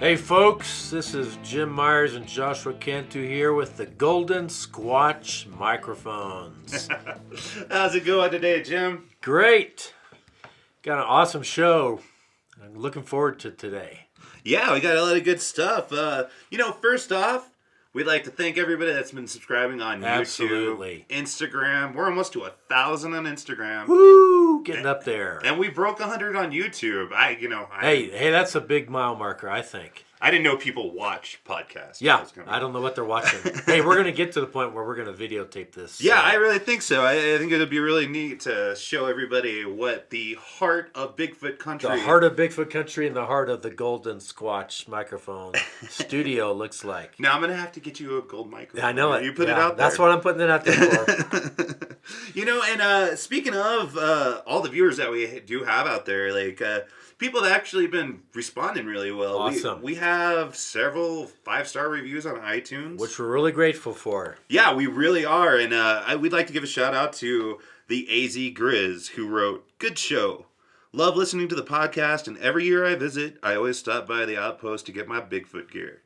Hey folks, this is Jim Myers and Joshua Cantu here with the Golden Squatch microphones. How's it going today, Jim? Great! Got an awesome show. I'm looking forward to today. Yeah, we got a lot of good stuff. First off, we'd like to thank everybody that's been subscribing on Absolutely. YouTube, Instagram. We're almost to 1,000 on Instagram. Woo! Getting up there. And we broke 100 on YouTube. Hey, that's a big mile marker, I think. I didn't know people watch podcasts. Yeah, I don't know what they're watching. Hey, we're going to get to the point where we're going to videotape this. Yeah, I really think so. I think it would be really neat to show everybody what the heart of Bigfoot country... The heart of Bigfoot country and the heart of the Golden Squatch microphone studio looks like. Now I'm going to have to get you a gold microphone. I know it. You put it out there. That's what I'm putting it out there for. Speaking of all the viewers that we do have out there, people have actually been responding really well. Awesome. We have several 5-star reviews on iTunes, Which we're really grateful for. Yeah, we really are. And we'd like to give a shout out to the AZ Grizz, who wrote, "Good show. Love listening to the podcast, and every year I visit, I always stop by the outpost to get my Bigfoot gear.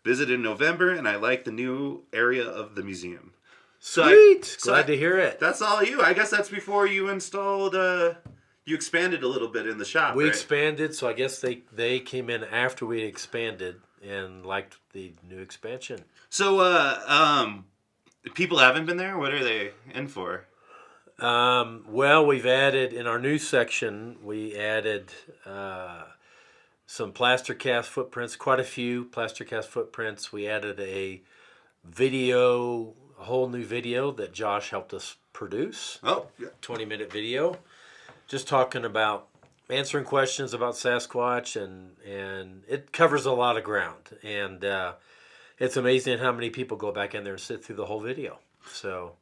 Visit in November, and I like the new area of the museum." Sweet. Glad to hear it. That's all you. I guess that's before you installed... You expanded a little bit in the shop, We right? expanded, so I guess they came in after we expanded and liked the new expansion. So, people haven't been there? What are they in for? Well, we've added, in our news section, we added some plaster cast footprints, quite a few plaster cast footprints. We added a whole new video that Josh helped us produce. Oh, yeah. 20-minute video. Just talking about answering questions about Sasquatch, and it covers a lot of ground. And it's amazing how many people go back in there and sit through the whole video. So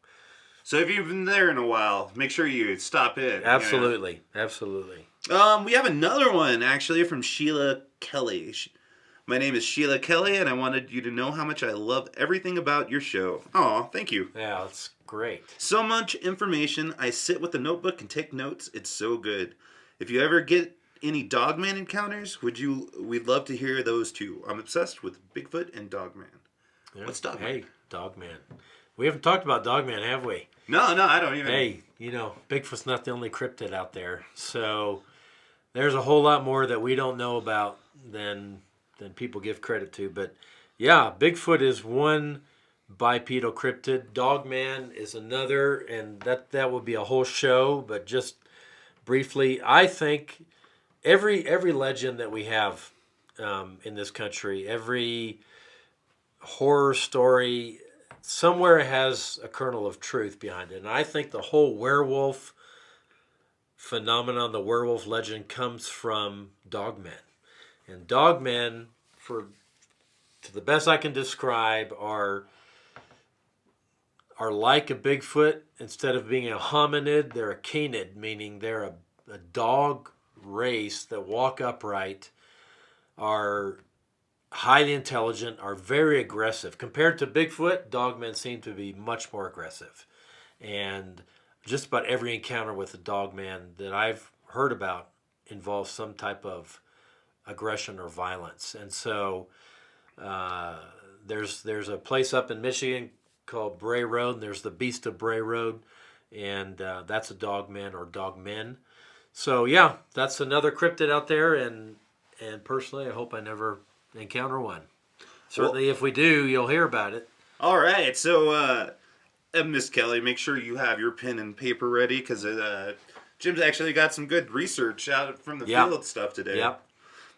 if you've been there in a while, make sure you stop in. Absolutely. Absolutely. We have another one, actually, from Sheila Kelly. My name is Sheila Kelly, and I wanted you to know how much I love everything about your show. Aw, thank you. Yeah, that's great. So much information. I sit with a notebook and take notes. It's so good. If you ever get any Dogman encounters, we'd love to hear those too. I'm obsessed with Bigfoot and Dogman. Yeah. What's Dogman? Hey, Dogman. We haven't talked about Dogman, have we? No, I don't even. Hey, Bigfoot's not the only cryptid out there. So there's a whole lot more that we don't know about than people give credit to. But yeah, Bigfoot is one bipedal cryptid. Dogman is another, and that would be a whole show. But just briefly, I think every legend that we have in this country, every horror story, somewhere has a kernel of truth behind it. And I think the whole werewolf phenomenon, the werewolf legend, comes from Dogmen. And Dogmen, to the best I can describe, are like a Bigfoot. Instead of being a hominid, they're a canid, meaning they're a dog race that walk upright, are highly intelligent, are very aggressive. Compared to Bigfoot, Dogmen seem to be much more aggressive. And just about every encounter with a Dogman that I've heard about involves some type of aggression or violence. And so there's a place up in Michigan called Bray Road, and there's the Beast of Bray Road, and that's a Dogman or Dogmen. So yeah, that's another cryptid out there, and personally I hope I never encounter one. Certainly if we do, you'll hear about it. All right, so Miss Kelly, make sure you have your pen and paper ready, because Jim's actually got some good research out from the field stuff today. Yep.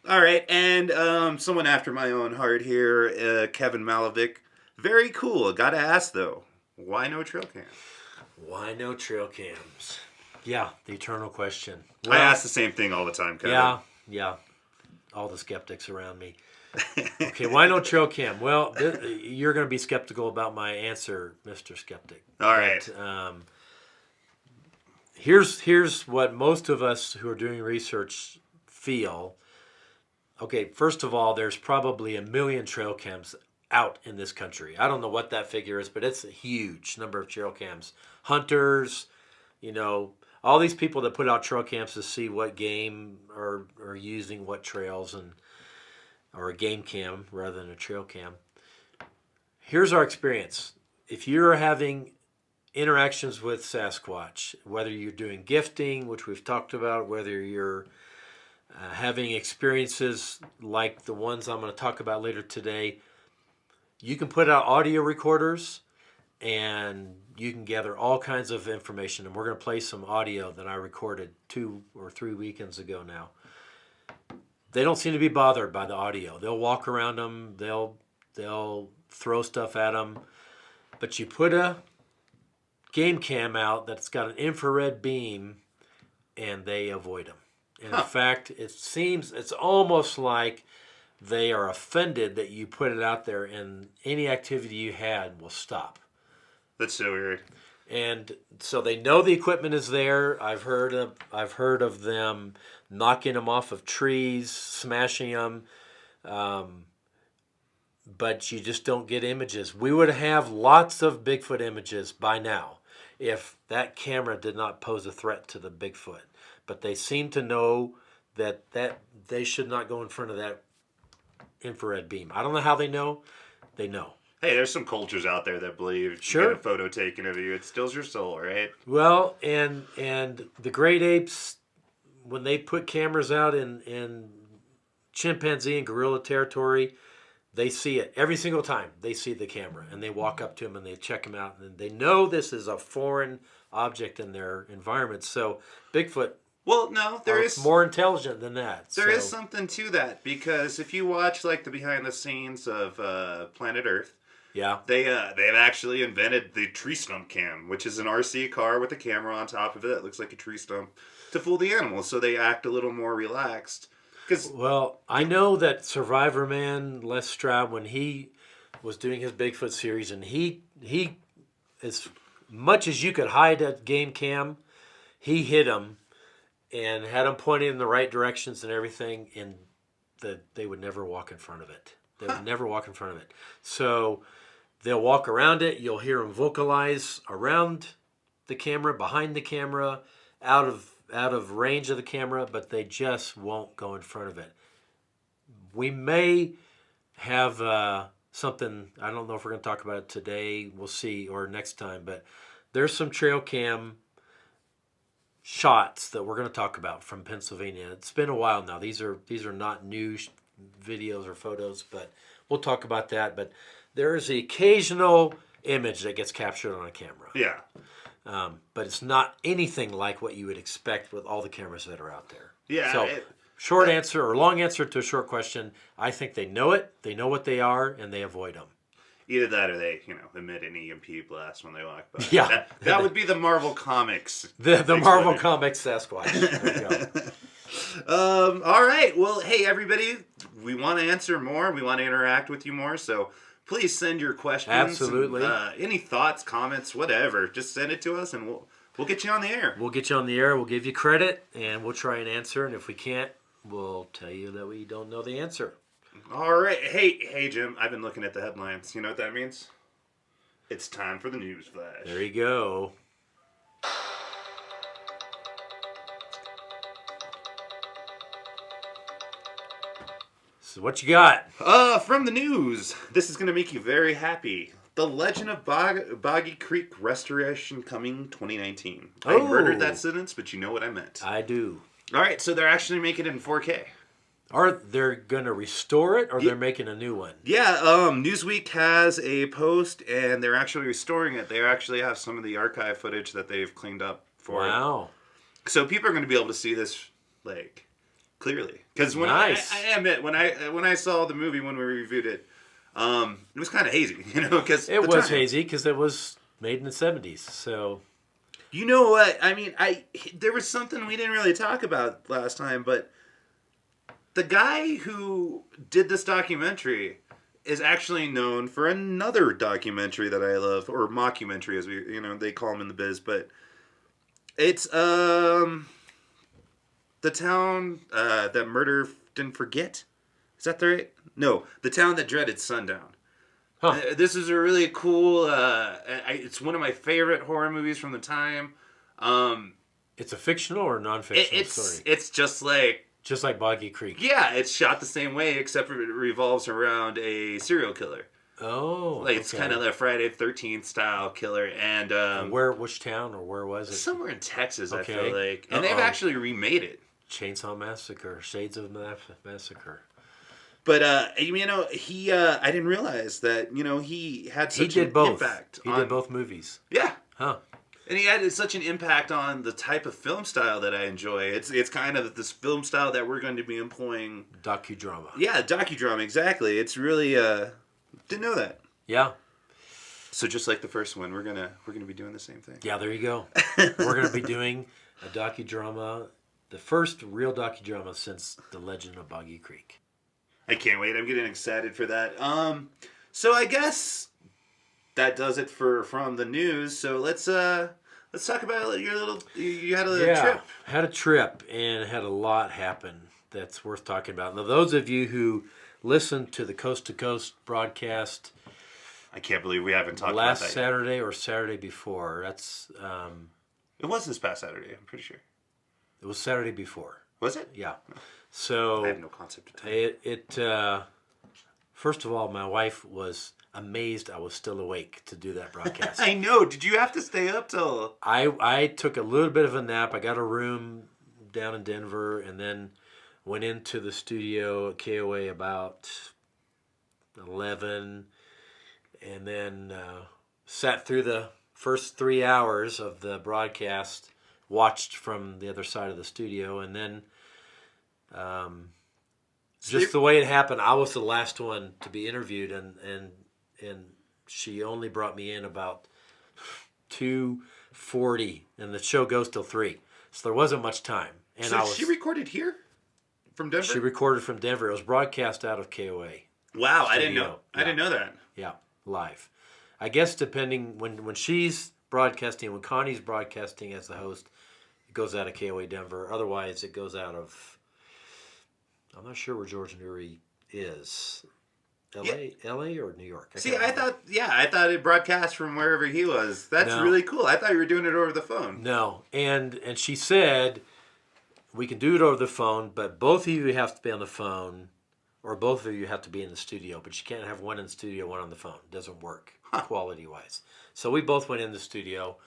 All right, and someone after my own heart here, Kevin Malovic. Very cool. Got to ask, though, why no trail cam? Why no trail cams? Yeah, the eternal question. Well, I ask the same thing all the time, Kevin. Yeah. All the skeptics around me. Okay, why no trail cam? Well, you're going to be skeptical about my answer, Mr. Skeptic. All right. Here's what most of us who are doing research feel. Okay, first of all, there's probably 1 million trail cams out in this country. I don't know what that figure is, but it's a huge number of trail cams. Hunters, all these people that put out trail cams to see what game are using what trails, or a game cam rather than a trail cam. Here's our experience. If you're having interactions with Sasquatch, whether you're doing gifting, which we've talked about, whether you're having experiences like the ones I'm going to talk about later today, you can put out audio recorders and you can gather all kinds of information. And we're going to play some audio that I recorded 2 or 3 weekends ago now. They don't seem to be bothered by the audio. They'll walk around them. They'll throw stuff at them. But you put a game cam out that's got an infrared beam, and they avoid them. And in fact, it's almost like they are offended that you put it out there, and any activity you had will stop. That's so weird. And so they know the equipment is there. I've heard of them knocking them off of trees, smashing them, but you just don't get images. We would have lots of Bigfoot images by now if that camera did not pose a threat to the Bigfoot. But they seem to know that they should not go in front of that infrared beam. I don't know how they know. They know. Hey, there's some cultures out there that believe you get a photo taken of you, it stills your soul, right? Well, and the great apes, when they put cameras out in chimpanzee and gorilla territory, they see it every single time. They see the camera and they walk up to them and they check them out, and they know this is a foreign object in their environment. So Bigfoot, well, no, there is more intelligent than that. There is something to that, because if you watch like the behind the scenes of Planet Earth, yeah, they've actually invented the Tree Stump Cam, which is an RC car with a camera on top of it that looks like a tree stump to fool the animals, so they act a little more relaxed. Well, I know that Survivor Man Les Stroud, when he was doing his Bigfoot series, and he as much as you could hide a game cam, he hit them and had them pointing in the right directions and everything, and they would never walk in front of it. They would never walk in front of it. So they'll walk around it. You'll hear them vocalize around the camera, behind the camera, out of range of the camera, but they just won't go in front of it. We may have something, I don't know if we're going to talk about it today, we'll see, or next time, but there's some trail cam shots that we're going to talk about from Pennsylvania. It's been a while now. These are not new videos or photos, but we'll talk about that. But there is the occasional image that gets captured on a camera. Yeah. But it's not anything like what you would expect with all the cameras that are out there. Yeah. So, short answer or long answer to a short question, I think they know it, they know what they are, and they avoid them. Either that or they, emit an EMP blast when they walk by. Yeah. That would be the Marvel Comics. The Marvel Comics Sasquatch. There we go. All right. Well, hey, everybody, we want to answer more. We want to interact with you more. So please send your questions. Absolutely. And, any thoughts, comments, whatever. Just send it to us and we'll get you on the air. We'll get you on the air. We'll give you credit and we'll try and answer. And if we can't, we'll tell you that we don't know the answer. All right. Hey, Jim, I've been looking at the headlines. You know what that means? It's time for the news flash. There you go. So what you got? From the news. This is going to make you very happy. The Legend of Boggy Creek Restoration coming 2019. I murdered that sentence, but you know what I meant. I do. All right, so they're actually making it in 4K. Are they going to restore it, or they're making a new one? Yeah, Newsweek has a post, and they're actually restoring it. They actually have some of the archive footage that they've cleaned up for it. Wow. So people are going to be able to see this, clearly. Because when I admit, when I saw the movie when we reviewed it, it was kind of hazy, because it was hazy because it was made in the 70s. So, you know what? I mean, there was something we didn't really talk about last time, but the guy who did this documentary is actually known for another documentary that I love, or mockumentary as they call them in the biz, but it's the town that murder didn't forget. Is that the right? No, the town that dreaded sundown. Huh. This is a really cool. It's one of my favorite horror movies from the time. It's a fictional or non-fictional story? It's just like Just like Boggy Creek. Yeah, it's shot the same way, except for it revolves around a serial killer. Oh, Like it's kind of the Friday the 13th style killer, and which town or where was it? somewhere in Texas, I Okay. feel like, and they've actually remade it. Chainsaw Massacre, Shades of Massacre. But he I didn't realize that he had such an impact. He did both movies. Yeah. Huh. And he had such an impact on the type of film style that I enjoy. It's kind of this film style that we're going to be employing. Docudrama. Yeah, docudrama, exactly. It's really didn't know that. Yeah. So just like the first one, we're gonna be doing the same thing. Yeah, there you go. We're gonna be doing a docudrama, the first real docudrama since The Legend of Boggy Creek. I can't wait. I'm getting excited for that. So I guess that does it from the news. So let's talk about your little. You had a trip. Had a trip and had a lot happen that's worth talking about. Now, those of you who listened to the Coast to Coast broadcast, I can't believe we haven't talked about that last Saturday or Saturday before. That's it was this past Saturday. I'm pretty sure. it was Saturday before. Was it? Yeah. So I have no concept of time. it first of all, my wife was amazed I was still awake to do that broadcast. I know. Did you have to stay up till? I took a little bit of a nap. I got a room down in Denver and then went into the studio at KOA about 11 and then sat through the first 3 hours of the broadcast, watched from the other side of the studio, and then just the way it happened, I was the last one to be interviewed, and she only brought me in about 2:40, and the show goes till 3, so there wasn't much time. And So she recorded here from Denver. She recorded from Denver. It was broadcast out of KOA. Wow, I studio. didn't know. Yeah. I didn't know that. Yeah, live. I guess depending when she's broadcasting, when Connie's broadcasting as the host, it goes out of KOA Denver. Otherwise, it goes out of. I'm not sure where George Newry is. L.A. or New York? I thought it broadcast from wherever he was. That's really cool. I thought you were doing it over the phone. No, and she said we can do it over the phone, but both of you have to be on the phone, or both of you have to be in the studio. But you can't have one in the studio, one on the phone. It doesn't work quality wise. So we both went in the studio,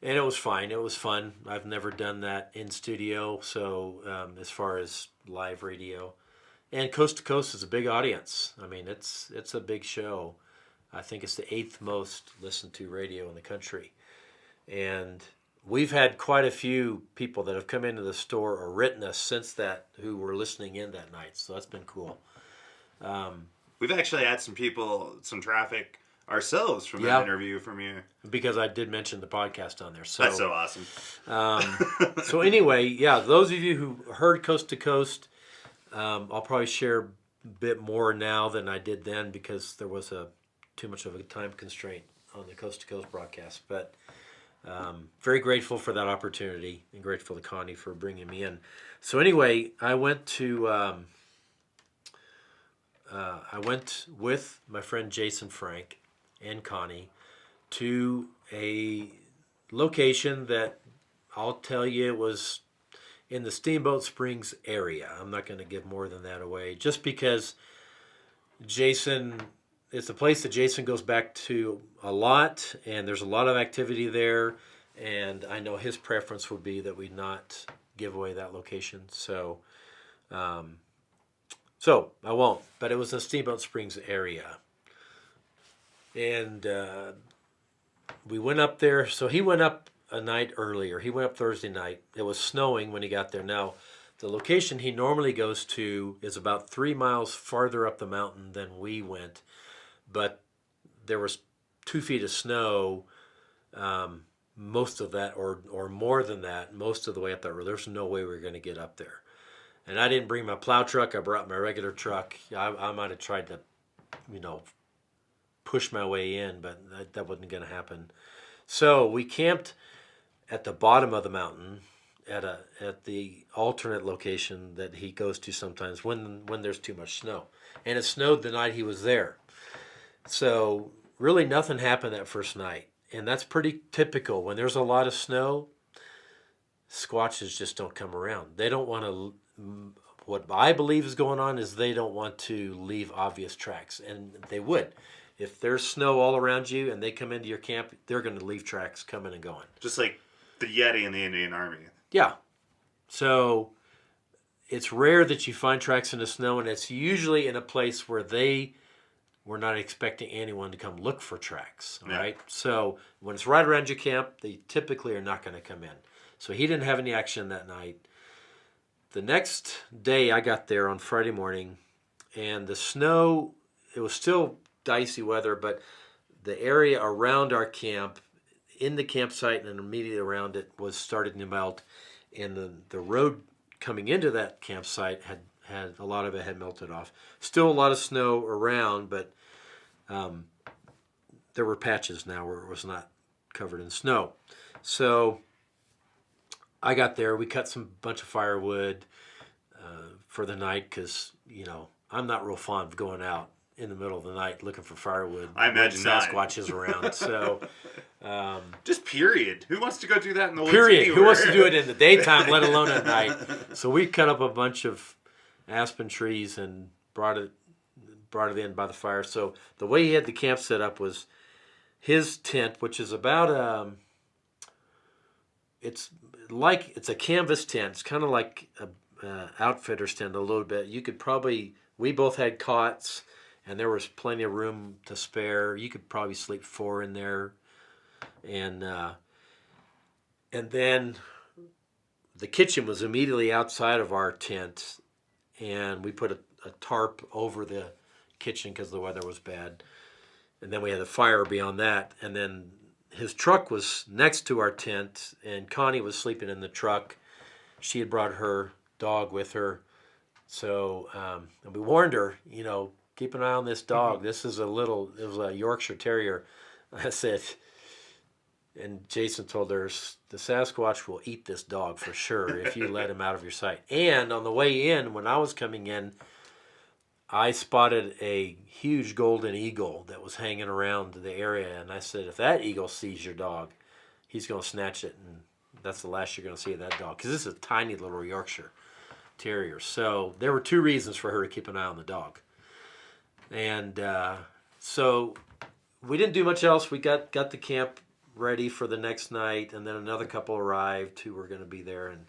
and it was fine. It was fun. I've never done that in studio. So as far as live radio. And Coast to Coast is a big audience. I mean, it's a big show. I think it's the 8th most listened to radio in the country. And we've had quite a few people that have come into the store or written us since that who were listening in that night. So that's been cool. We've actually had some traffic ourselves from that interview from you. Because I did mention the podcast on there. So that's so awesome. So anyway, those of you who heard Coast to Coast, I'll probably share a bit more now than I did then because there was too much of a time constraint on the Coast to Coast broadcast. But very grateful for that opportunity and grateful to Connie for bringing me in. So anyway, I went with my friend Jason Frank and Connie to a location that I'll tell you it was in the Steamboat Springs area. I'm not going to give more than that away just because Jason, it's a place that Jason goes back to a lot and there's a lot of activity there, and I know his preference would be that we not give away that location. So I won't, but it was in the Steamboat Springs area. And we went up there. So he went up a night earlier. He went up Thursday night. It was snowing when he got there. Now, the location he normally goes to is about 3 miles farther up the mountain than we went. But there was 2 feet of snow, most of that, or more than that, most of the way up that road. There's no way we were going to get up there. And I didn't bring my plow truck. I brought my regular truck. I might have tried to, push my way in, but that wasn't going to happen. So we camped at the bottom of the mountain at the alternate location that he goes to sometimes when there's too much snow. And it snowed the night he was there. So really nothing happened that first night. And that's pretty typical. When there's a lot of snow, squatches just don't come around. They don't want to what I believe is going on is they don't want to leave obvious tracks, and they would. If there's snow all around you and they come into your camp, they're going to leave tracks coming and going. Just like the Yeti in the Indian Army. Yeah. So it's rare that you find tracks in the snow, and it's usually in a place where they were not expecting anyone to come look for tracks. All right. So when it's right around your camp, they typically are not going to come in. So he didn't have any action that night. The next day I got there on Friday morning, and the snow, it was still dicey weather, but the area around our camp, in the campsite and immediately around it, was starting to melt. And the road coming into that campsite had a lot of it had melted off. Still a lot of snow around, but there were patches now where it was not covered in snow. So I got there. We cut some bunch of firewood for the night because, I'm not real fond of going out in the middle of the night looking for firewood. I imagine Sasquatches around. So just period. Who wants to go do that in the woods period. anywhere? Who wants to do it in the daytime, let alone at night? So we cut up a bunch of aspen trees and brought it in by the fire. So the way he had the camp set up was his tent, which is about it's a canvas tent. It's kind of like a outfitter's tent a little bit. You could probably, we both had cots, and there was plenty of room to spare. You could probably sleep 4 in there, and then the kitchen was immediately outside of our tent, and we put a tarp over the kitchen because the weather was bad, and then we had the fire beyond that, and then his truck was next to our tent, and Connie was sleeping in the truck. She had brought her dog with her, so and we warned her, keep an eye on this dog. This is it was a Yorkshire Terrier. I said, and Jason told her, the Sasquatch will eat this dog for sure if you let him out of your sight. And on the way in, when I was coming in, I spotted a huge golden eagle that was hanging around the area, and I said, if that eagle sees your dog, he's going to snatch it, and that's the last you're going to see of that dog, because this is a tiny little Yorkshire Terrier. So there were 2 reasons for her to keep an eye on the dog. And so we didn't do much else. We got the camp ready for the next night, and then another couple arrived who were going to be there. And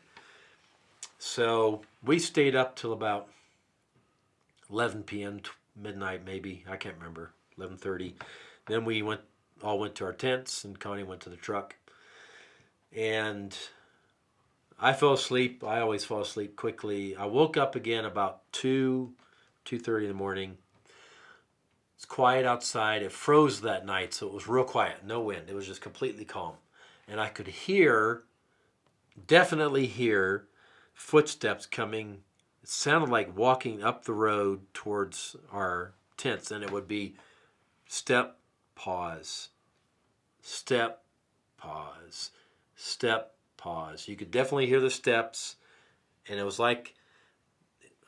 so we stayed up till about 11 p.m., midnight maybe. I can't remember, 11:30. Then we all went to our tents, and Connie went to the truck. And I fell asleep. I always fall asleep quickly. I woke up again about 2:30 in the morning. It's quiet outside. It froze that night, so it was real quiet. No wind. It was just completely calm. And I could definitely hear footsteps coming. It sounded like walking up the road towards our tents, and it would be step, pause, step, pause, step, pause. You could definitely hear the steps, and it was like,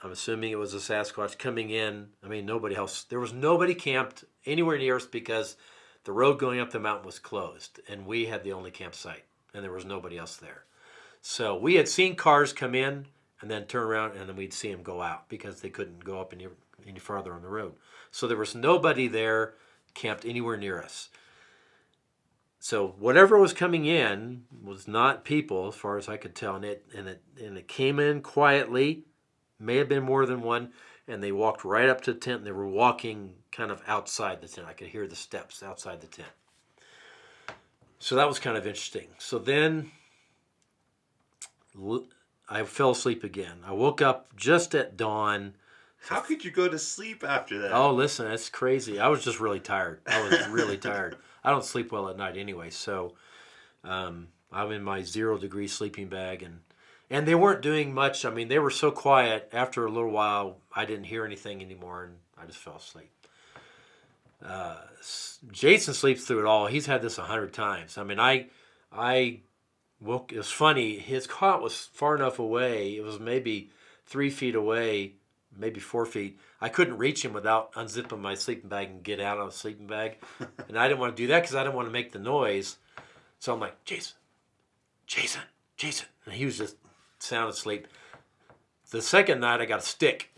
I'm assuming it was a Sasquatch coming in. I mean, there was nobody camped anywhere near us because the road going up the mountain was closed, and we had the only campsite, and there was nobody else there. So we had seen cars come in and then turn around, and then we'd see them go out because they couldn't go up any farther on the road. So there was nobody there camped anywhere near us. So whatever was coming in was not people, as far as I could tell, and it came in quietly. May have been more than one, and they walked right up to the tent, and they were walking kind of outside the tent. I could hear the steps outside the tent. So that was kind of interesting. So then I fell asleep again. I woke up just at dawn. How could you go to sleep after that? Oh, listen, that's crazy. I was just really tired. I was really tired. I don't sleep well at night anyway, so I'm in my 0-degree sleeping bag, and they weren't doing much. I mean, they were so quiet. After a little while, I didn't hear anything anymore, and I just fell asleep. Jason sleeps through it all. He's had this 100 times. I mean, I woke. It was funny. His cot was far enough away. It was maybe 3 feet away, maybe 4 feet. I couldn't reach him without unzipping my sleeping bag and get out of the sleeping bag. And I didn't want to do that because I didn't want to make the noise. So I'm like, Jason. And he was just sound asleep. the second night I got a stick.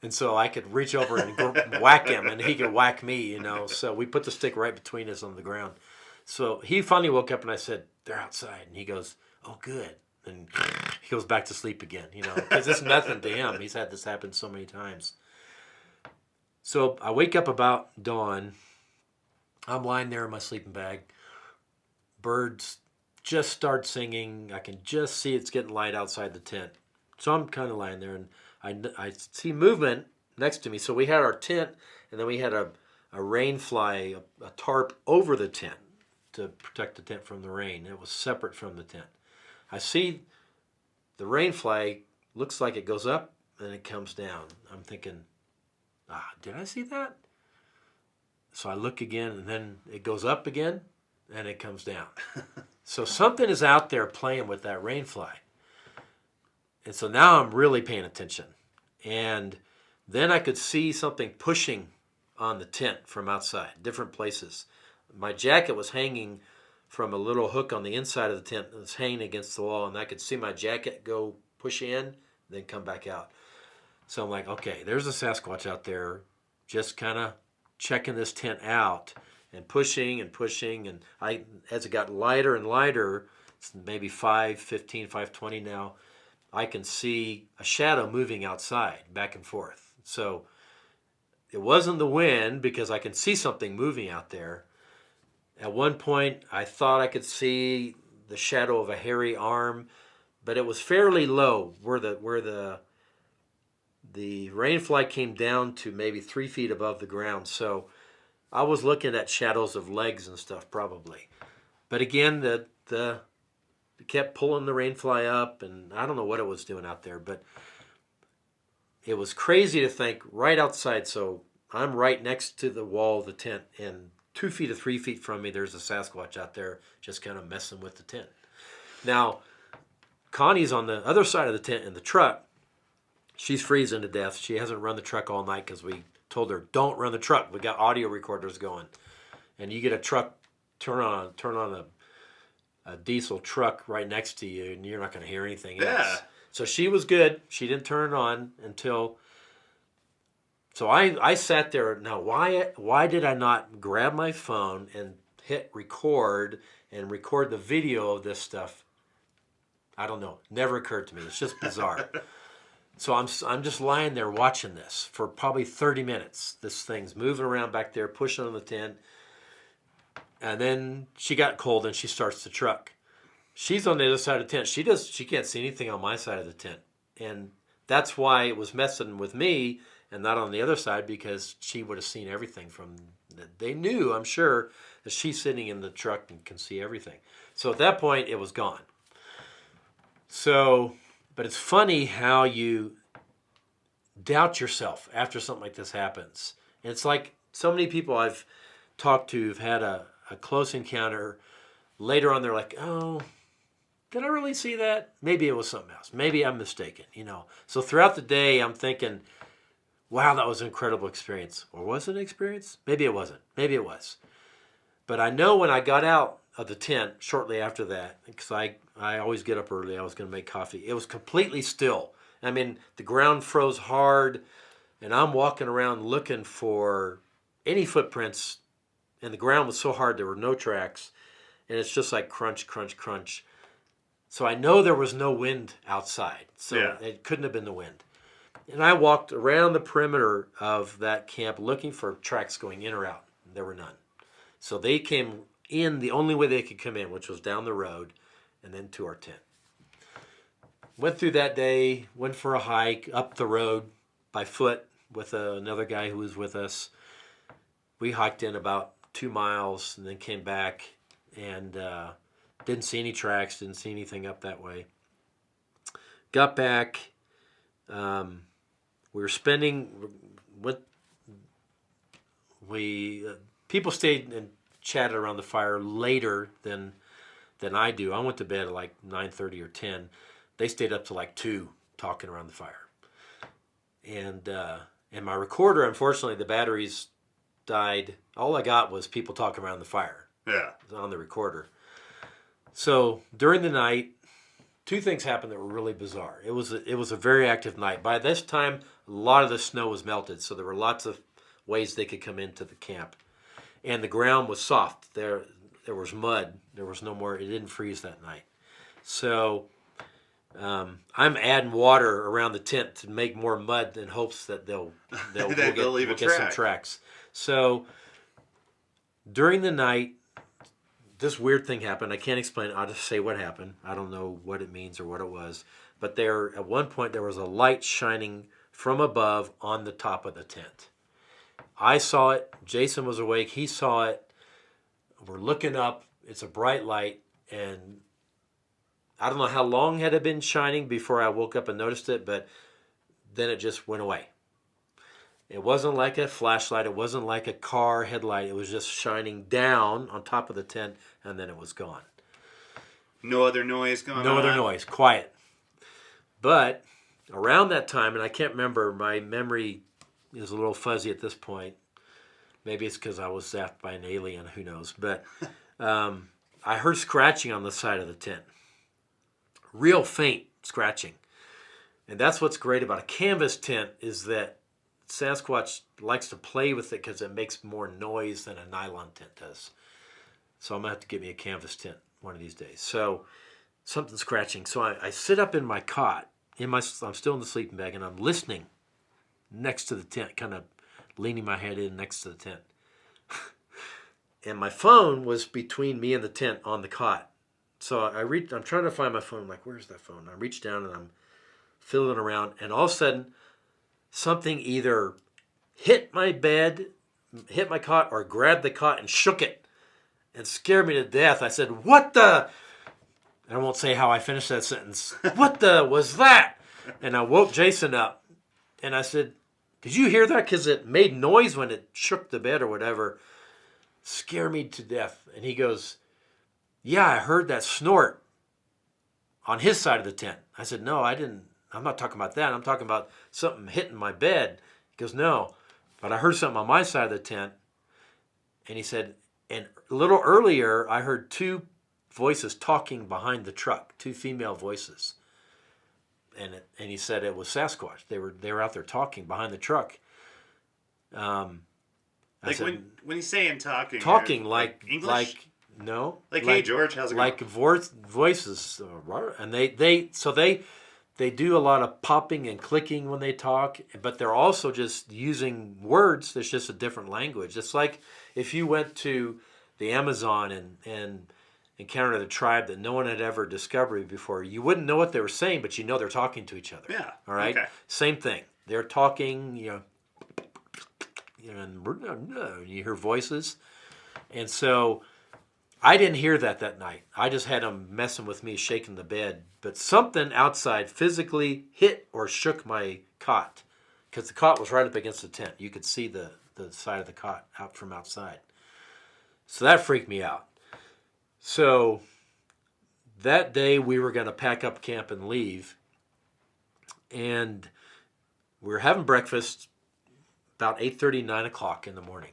And so I could reach over and whack him, and he could whack me, So we put the stick right between us on the ground. So he finally woke up, and I said, they're outside. And he goes, oh, good. And he goes back to sleep again, because it's nothing to him. He's had this happen so many times. So I wake up about dawn. I'm lying there in my sleeping bag. Birds just start singing. I can just see it's getting light outside the tent. So I'm kind of lying there, and I see movement next to me. So we had our tent, and then we had a rain fly, a tarp over the tent to protect the tent from the rain. It was separate from the tent. I see the rain fly, looks like it goes up, and it comes down. I'm thinking, did I see that? So I look again, and then it goes up again, and it comes down. So something is out there playing with that rain fly. And so now I'm really paying attention. And then I could see something pushing on the tent from outside, different places. My jacket was hanging from a little hook on the inside of the tent. It was hanging against the wall, and I could see my jacket go push in, then come back out. So I'm like, okay, there's a Sasquatch out there just kind of checking this tent out and pushing. And as it got lighter and lighter, it's maybe 5:15, 5:20 now, I can see a shadow moving outside, back and forth. So it wasn't the wind because I can see something moving out there. At one point, I thought I could see the shadow of a hairy arm, but it was fairly low where the rain fly came down to maybe 3 feet above the ground. So I was looking at shadows of legs and stuff probably. But again, the kept pulling the rain fly up, and I don't know what it was doing out there, but it was crazy to think right outside. So I'm right next to the wall of the tent, and 2 feet or 3 feet from me, there's a Sasquatch out there just kind of messing with the tent. Now, Connie's on the other side of the tent in the truck. She's freezing to death. She hasn't run the truck all night because we told her, don't run the truck. We got audio recorders going. And you get a truck, turn on a diesel truck right next to you, and you're not going to hear anything else. So she was good. She didn't turn it on until... So I sat there. Now, why did I not grab my phone and hit record and record the video of this stuff? I don't know. Never occurred to me. It's just bizarre. So I'm just lying there watching this for probably 30 minutes. This thing's moving around back there, pushing on the tent. And then she got cold and she starts the truck. She's on the other side of the tent. She can't see anything on my side of the tent. And that's why it was messing with me and not on the other side, because she would have seen everything from... They knew, I'm sure, that she's sitting in the truck and can see everything. So at that point, it was gone. So, but it's funny how you doubt yourself after something like this happens. And it's like so many people I've talked to have had a close encounter. Later on, they're like, oh, did I really see that? Maybe it was something else. Maybe I'm mistaken, So throughout the day, I'm thinking, wow, that was an incredible experience. Or was it an experience? Maybe it wasn't. Maybe it was. But I know when I got out of the tent shortly after that, because I always get up early, I was going to make coffee. It was completely still. I mean, the ground froze hard, and I'm walking around looking for any footprints, and the ground was so hard there were no tracks, and it's just like crunch, crunch, crunch. So I know there was no wind outside, so It couldn't have been the wind. And I walked around the perimeter of that camp looking for tracks going in or out. There were none. So they came in the only way they could come in, which was down the road and then to our tent. Went through that day, went for a hike up the road by foot with another guy who was with us. We hiked in about 2 miles and then came back and didn't see any tracks, didn't see anything up that way. Got back. We were spending people stayed and chatted around the fire later than I do. I went to bed at like 9:30 or 10. They stayed up to like 2 talking around the fire. And my recorder, unfortunately, the batteries died. All I got was people talking around the fire. Yeah. On the recorder. So during the night, two things happened that were really bizarre. It was a very active night. By this time, a lot of the snow was melted, so there were lots of ways they could come into the camp, and the ground was soft. There was mud. There was no more. It didn't freeze that night. So I'm adding water around the tent to make more mud in hopes that we'll get some tracks. So during the night, this weird thing happened. I can't explain it. I'll just say what happened. I don't know what it means or what it was. But at one point, there was a light shining from above on the top of the tent. I saw it. Jason was awake. He saw it. We're looking up. It's a bright light. And I don't know how long had it been shining before I woke up and noticed it, but then it just went away. It wasn't like a flashlight. It wasn't like a car headlight. It was just shining down on top of the tent, and then it was gone. No other noise going on? No other noise. Quiet. But around that time, and I can't remember, my memory is a little fuzzy at this point. Maybe it's because I was zapped by an alien. Who knows? But I heard scratching on the side of the tent. Real faint scratching. And that's what's great about a canvas tent is that Sasquatch likes to play with it because it makes more noise than a nylon tent does. So I'm going to have to get me a canvas tent one of these days. So something's scratching. So I sit up in my cot. I'm still in the sleeping bag, and I'm listening next to the tent, kind of leaning my head in next to the tent. And my phone was between me and the tent on the cot. So I'm trying to find my phone. I'm like, where's that phone? I reach down, and I'm fiddling around, and all of a sudden, something either hit my bed, hit my cot, or grabbed the cot and shook it and scared me to death. I said, what the? I won't say how I finished that sentence. What the was that? And I woke Jason up, and I said, did you hear that? Because it made noise when it shook the bed or whatever. Scared me to death. And he goes, yeah, I heard that snort on his side of the tent. I said, no, I didn't. I'm not talking about that. I'm talking about something hitting my bed. He goes, no, but I heard something on my side of the tent. And he said, and a little earlier, I heard two voices talking behind the truck, two female voices. And he said it was Sasquatch. They were out there talking behind the truck. Like said, when he's saying talking like English? Like hey George, how's it going? Like voices, and they do a lot of popping and clicking when they talk, but they're also just using words that's just a different language. It's like if you went to the Amazon and encountered a tribe that no one had ever discovered before, you wouldn't know what they were saying, but you know they're talking to each other. Yeah. All right. Okay. Same thing. They're talking, and you hear voices, and so I didn't hear that night. I just had them messing with me, shaking the bed. But something outside physically hit or shook my cot, because the cot was right up against the tent. You could see the side of the cot out from outside. So that freaked me out. So that day we were going to pack up camp and leave. And we were having breakfast about 8:30, 9 o'clock in the morning.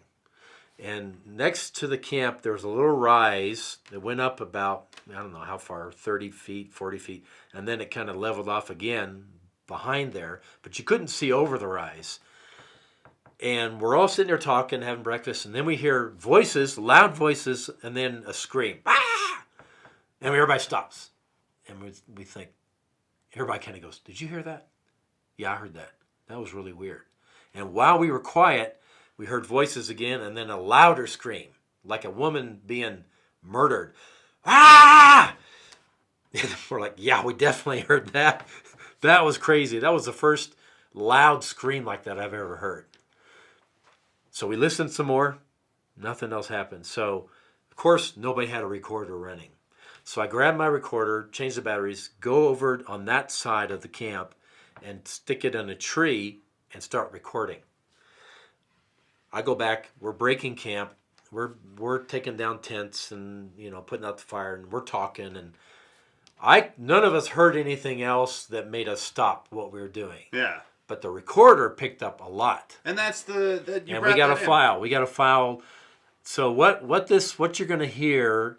And next to the camp, there was a little rise that went up about, I don't know how far, 30 feet, 40 feet. And then it kind of leveled off again behind there. But you couldn't see over the rise. And we're all sitting there talking, having breakfast. And then we hear voices, loud voices, and then a scream. Ah! And everybody stops. And we think, everybody kind of goes, did you hear that? Yeah, I heard that. That was really weird. And while we were quiet, we heard voices again, and then a louder scream, like a woman being murdered. Ah! And we're like, yeah, we definitely heard that. That was crazy. That was the first loud scream like that I've ever heard. So we listened some more. Nothing else happened. So, of course, nobody had a recorder running. So I grabbed my recorder, changed the batteries, go over on that side of the camp, and stick it in a tree and start recording. I go back, we're breaking camp, we're taking down tents and putting out the fire, and we're talking, and none of us heard anything else that made us stop what we were doing. Yeah. But the recorder picked up a lot. And that's and we got a file. We got a file. So what you're gonna hear,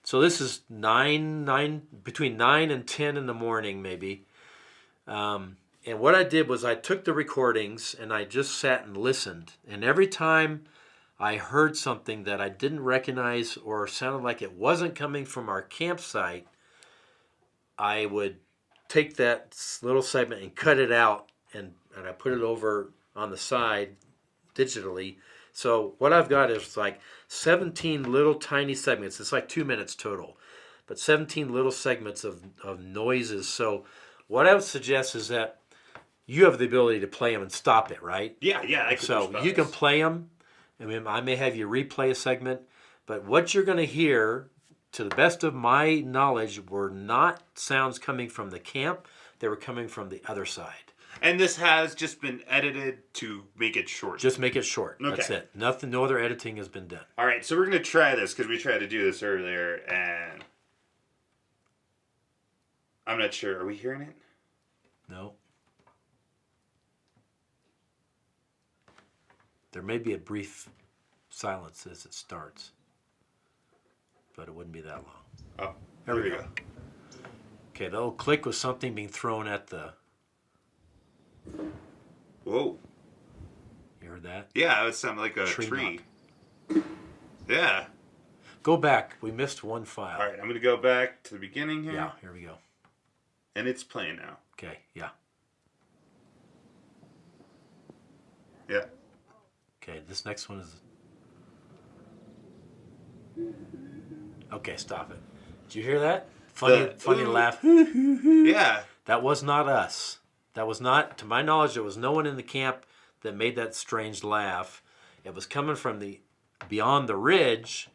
So this is between 9 and 10 in the morning, maybe. And what I did was I took the recordings and I just sat and listened. And every time I heard something that I didn't recognize or sounded like it wasn't coming from our campsite, I would take that little segment and cut it out, and I put it over on the side digitally. So what I've got is like 17 little tiny segments. It's like 2 minutes total, but 17 little segments of noises. So what I would suggest is that you have the ability to play them and stop it, right? Yeah. So you can play them. I mean, I may have you replay a segment, but what you're going to hear, to the best of my knowledge, were not sounds coming from the camp. They were coming from the other side. And this has just been edited to make it short. Just make it short. Okay. That's it. Nothing. No other editing has been done. All right, so we're going to try this because we tried to do this earlier, and I'm not sure. Are we hearing it? No. There may be a brief silence as it starts, but it wouldn't be that long. Oh, There we go. Okay, the little click was something being thrown at the... Whoa. You heard that? Yeah, it would sound like a tree. Yeah. Go back. We missed one file. All right, I'm going to go back to the beginning here. Yeah, here we go. And it's playing now. Okay, yeah. Yeah. Okay, this next one is... Okay, stop it. Did you hear that? Funny laugh. Yeah. That was not us. That was not, to my knowledge, there was no one in the camp that made that strange laugh. It was coming from the beyond the ridge,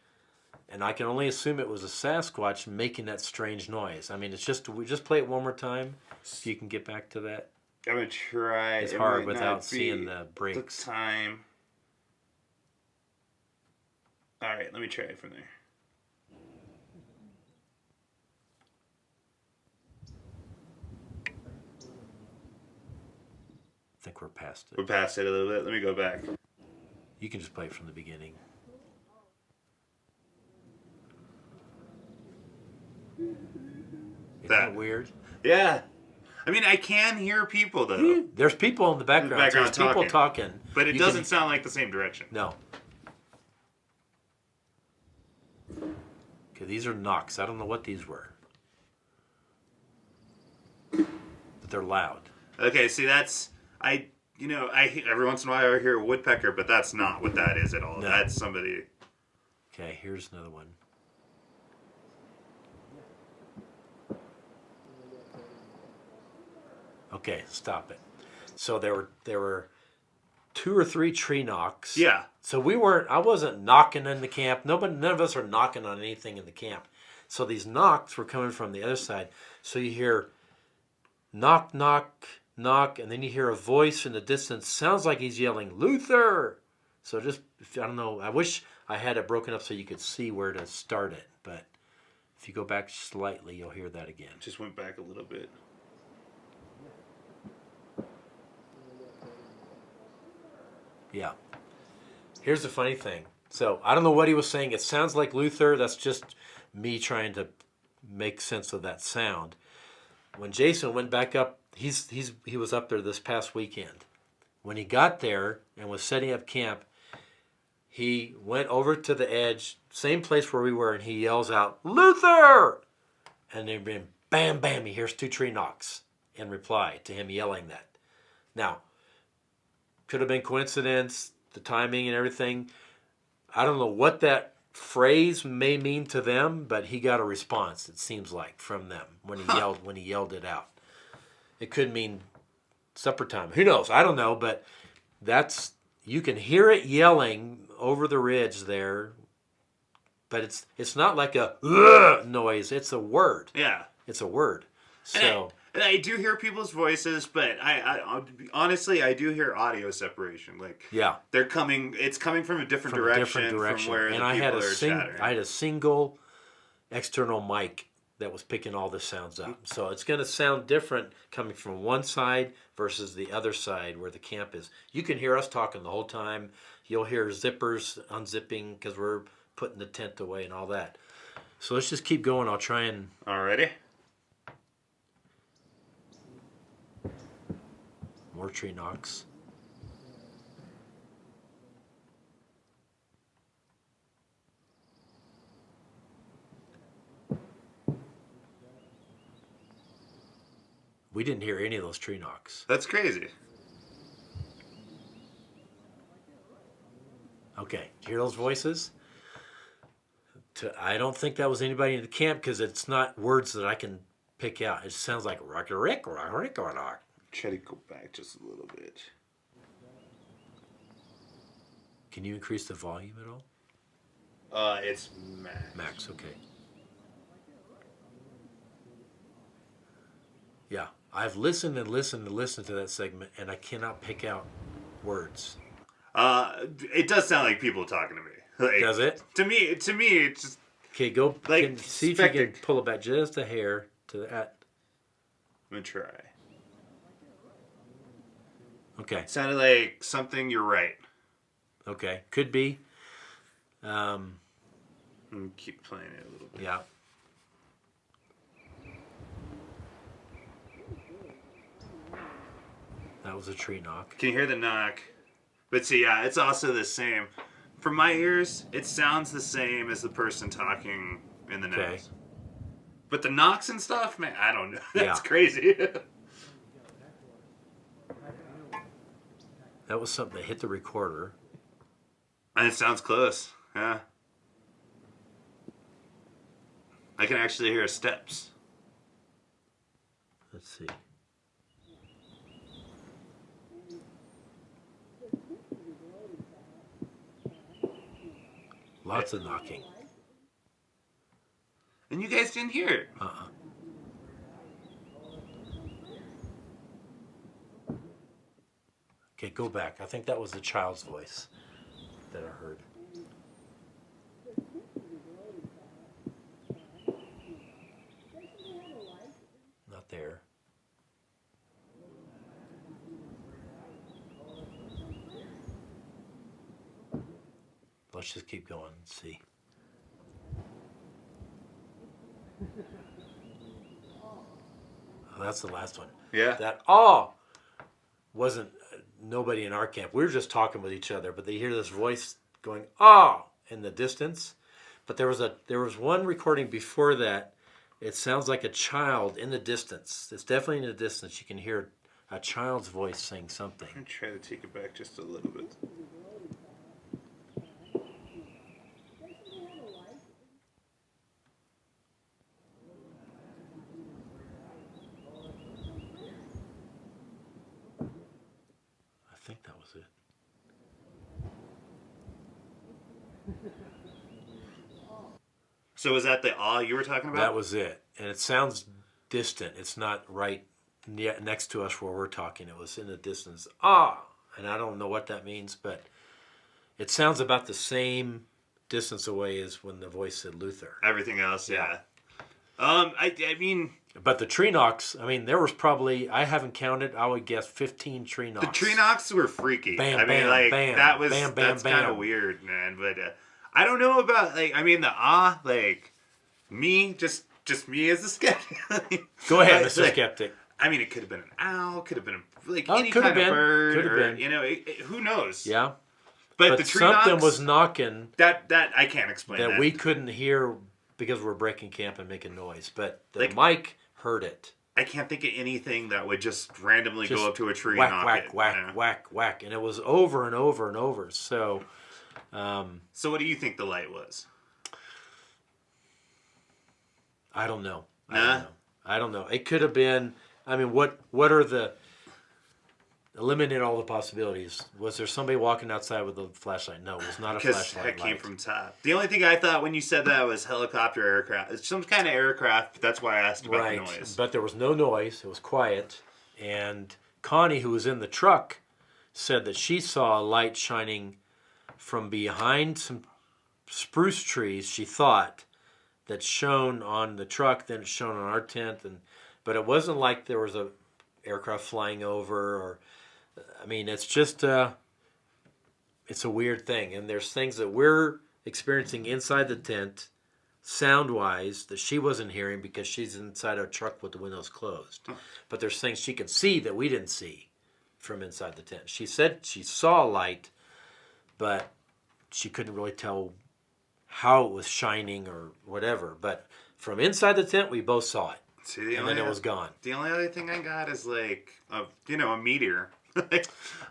and I can only assume it was a Sasquatch making that strange noise. I mean, we just play it one more time, if you can get back to that. I'm going to try. It's hard without seeing the breaks. The time. All right, let me try it from there. I think we're past it. We're past it a little bit. Let me go back. You can just play it from the beginning. Isn't that weird? Yeah. I mean, I can hear people, though. There's people in the background. There's people talking. But it doesn't sound like the same direction. No. Okay, these are knocks. I don't know what these were. But they're loud. Okay, see, that's... every once in a while I hear a woodpecker, but that's not what that is at all. No. That's somebody... Okay, here's another one. Okay, stop it. So there were 2 or 3 tree knocks. Yeah. So I wasn't knocking in the camp. None of us are knocking on anything in the camp. So these knocks were coming from the other side. So you hear knock, knock, knock, and then you hear a voice in the distance. Sounds like he's yelling, Luther! So I don't know, I wish I had it broken up so you could see where to start it. But if you go back slightly, you'll hear that again. Just went back a little bit. Yeah. Here's the funny thing. So I don't know what he was saying. It sounds like Luther. That's just me trying to make sense of that sound. When Jason went back up, he was up there this past weekend. When he got there and was setting up camp, he went over to the edge, same place where we were, and he yells out, Luther! And then bam, bam, he hears 2 tree knocks in reply to him yelling that. Now, could have been coincidence, the timing and everything. I don't know what that phrase may mean to them, but he got a response, it seems like, from them when he yelled it out. It could mean supper time. Who knows? I don't know, but you can hear it yelling over the ridge there, but it's not like a noise. It's a word. Yeah. It's a word. So and I do hear people's voices, but I honestly I do hear audio separation. Like they're coming. It's coming from a different direction from where and the people are chattering. I had a single external mic that was picking all the sounds up. So it's going to sound different coming from one side versus the other side where the camp is. You can hear us talking the whole time. You'll hear zippers unzipping because we're putting the tent away and all that. So let's just keep going. I'll try and... Alrighty. More tree knocks. We didn't hear any of those tree knocks. That's crazy. Okay, do you hear those voices? I don't think that was anybody in the camp because it's not words that I can pick out. It sounds like rock, rick, rock, rick, rock. Try to go back just a little bit. Can you increase the volume at all? It's max. Max, okay. Yeah, I've listened and listened and listened to that segment, and I cannot pick out words. It does sound like people talking to me. Like, Does it? To me, it's just Okay, go. like See if you can pull it back just a hair to that. I'm gonna try. Okay. Sounded like something. You're right. Okay, could be. Keep playing it a little bit. Yeah. That was a tree knock. Can you hear the knock? But see, yeah, it's also the same. From my ears, it sounds the same as the person talking in the Okay. nose. But the knocks and stuff, man, I don't know. That's Yeah. crazy. That was something that hit the recorder. And it sounds close. Yeah. I can actually hear steps. Let's see. Lots of knocking. And you guys didn't hear it. Okay, go back. I think that was the child's voice that I heard. Not there. Let's just keep going and see. Oh, that's the last one. Yeah. That wasn't nobody in our camp. We were just talking with each other, but they hear this voice going in the distance. But there was one recording before that. It sounds like a child in the distance. It's definitely in the distance. You can hear a child's voice saying something. I'm trying to take it back just a little bit. I think that was it. So was that the awe you were talking about? That was it. And it sounds distant. It's not right next to us where we're talking. It was in the distance. And I don't know what that means, but it sounds about the same distance away as when the voice said Luther. Everything else, yeah. I mean... But the tree knocks, I mean, there was probably, I haven't counted, I would guess 15 tree knocks. The tree knocks were freaky. Bam, I mean, bam, like, bam, that was, bam, bam, that's kind bam. of weird, man. But I don't know about, like, I mean, the like, me, just me as a skeptic. Go ahead, Like, Mr. Skeptic. I mean, it could have been an owl, could have been, like, Oh, any could have kind of been, bird. could have or, been. You know, who knows? Yeah. But the tree something knocks, was knocking that I can't explain that. that we couldn't hear because we're breaking camp and making noise. But the Like- mic heard it. I can't think of anything that would just randomly Just go up to a tree whack, and knock whack, it. whack, you know? whack, whack. And it was over and over and over. So, So what do you think the light was? I don't know. Nah? I don't know. It could have been, I mean, what are the, eliminate all the possibilities. Was there somebody walking outside with a flashlight? No, it was not a Because flashlight that came light. from top. The only thing I thought when you said that was helicopter aircraft. It's some kind of aircraft. That's why I asked about Right, the noise. but there was no noise. It was quiet. And Connie, who was in the truck, said that she saw a light shining from behind some spruce trees, she thought, that shone on the truck, then it shone on our tent. But it wasn't like there was a aircraft flying over or... I mean, it's just, it's a weird thing. And there's things that we're experiencing inside the tent sound-wise that she wasn't hearing because she's inside a truck with the windows closed. But there's things she can see that we didn't see from inside the tent. She said she saw a light, but she couldn't really tell how it was shining or whatever. But from inside the tent, we both saw it. See, and then it was gone. The only other thing I got is like a meteor.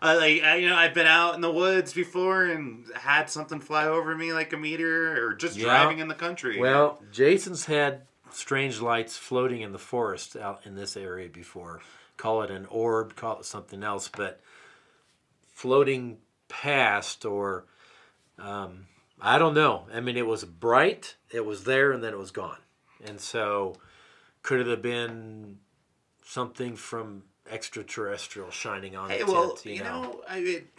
I've been out in the woods before and had something fly over me like a meteor, or just driving in the country. Well, Jason's had strange lights floating in the forest out in this area before. Call it an orb, call it something else, but floating past or I don't know. I mean, it was bright, it was there, and then it was gone. And so could it have been something from extraterrestrial shining on the tent? You know,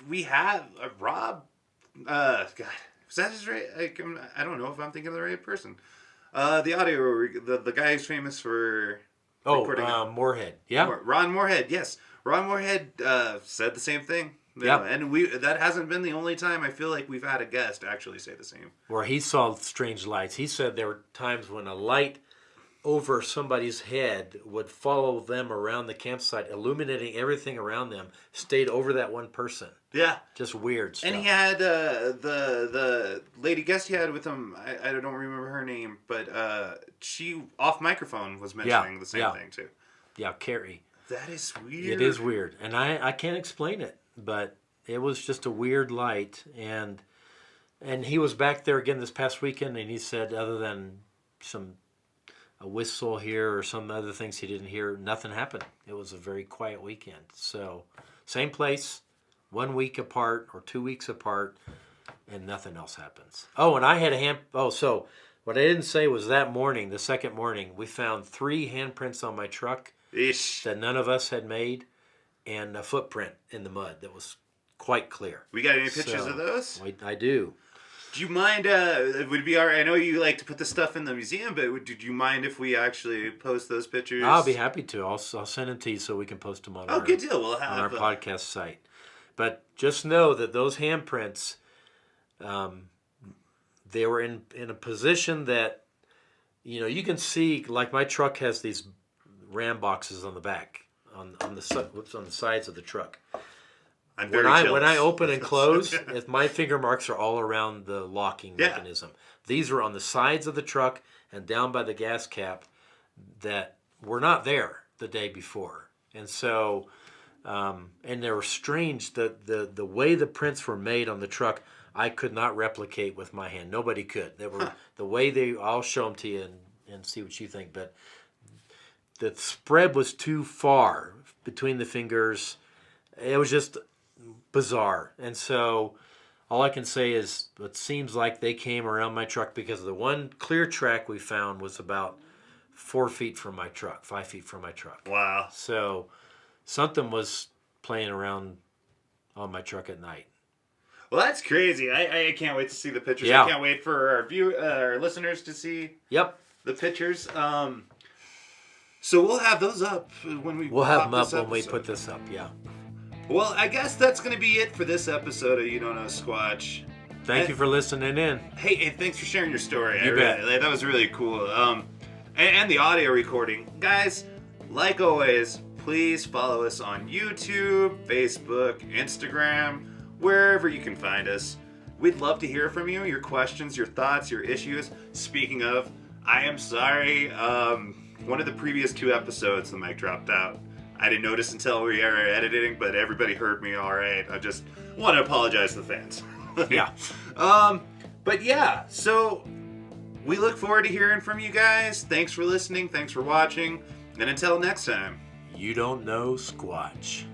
we have Rob. God, is that his right? I don't know if I'm thinking of the right person. The audio, the guy who's famous for recording. Morehead. Yeah, Ron Morehead. Yes, Ron Morehead said the same thing. Yeah, and that hasn't been the only time I feel like we've had a guest actually say the same. Where he saw strange lights. He said there were times when a light over somebody's head would follow them around the campsite, illuminating everything around them, stayed over that one person. Yeah. Just weird stuff. And he had the lady guest he had with him, I don't remember her name, but she, off microphone, was mentioning the same thing too. Yeah, Carrie. That is weird. It is weird. And I can't explain it, but it was just a weird light. And he was back there again this past weekend, and he said other than a whistle here or some other things he didn't hear, nothing happened. It was a very quiet weekend. So, same place, 1 week apart or 2 weeks apart, and nothing else happens. Oh, and I had so what I didn't say was that morning, the second morning, we found 3 handprints on my truck that none of us had made, and a footprint in the mud that was quite clear. We got any pictures of those? I do. Do you mind, would it be all right? I know you like to put the stuff in the museum, but do you mind if we actually post those pictures? I'll be happy to. I'll send them to you so we can post them on good deal. We'll have on our podcast site. But just know that those handprints, they were in a position that, you can see, like my truck has these ram boxes on the back, on the sides of the truck. When I open and close, if my finger marks are all around the locking mechanism. These were on the sides of the truck and down by the gas cap that were not there the day before. And so, and they were strange. The way the prints were made on the truck, I could not replicate with my hand. Nobody could. They were the way I'll show them to you and see what you think. But the spread was too far between the fingers. It was just bizarre. And so all I can say is it seems like they came around my truck because the one clear track we found was about 4 feet from my truck, 5 feet from my truck. Wow. So something was playing around on my truck at night. Well, that's crazy. I can't wait to see the pictures. Yeah. I can't wait for our listeners to see the pictures. So we'll have those up when we We'll have them up when we put this up, yeah. Well, I guess that's going to be it for this episode of You Don't Know Squatch. Thank you for listening in. Hey, thanks for sharing your story. You bet. That was really cool. And the audio recording. Guys, like always, please follow us on YouTube, Facebook, Instagram, wherever you can find us. We'd love to hear from you, your questions, your thoughts, your issues. Speaking of, I am sorry. One of the previous 2 episodes, the mic dropped out. I didn't notice until we were editing, but everybody heard me all right. I just want to apologize to the fans. Yeah. But yeah, so we look forward to hearing from you guys. Thanks for listening. Thanks for watching. And until next time. You Don't Know Squatch.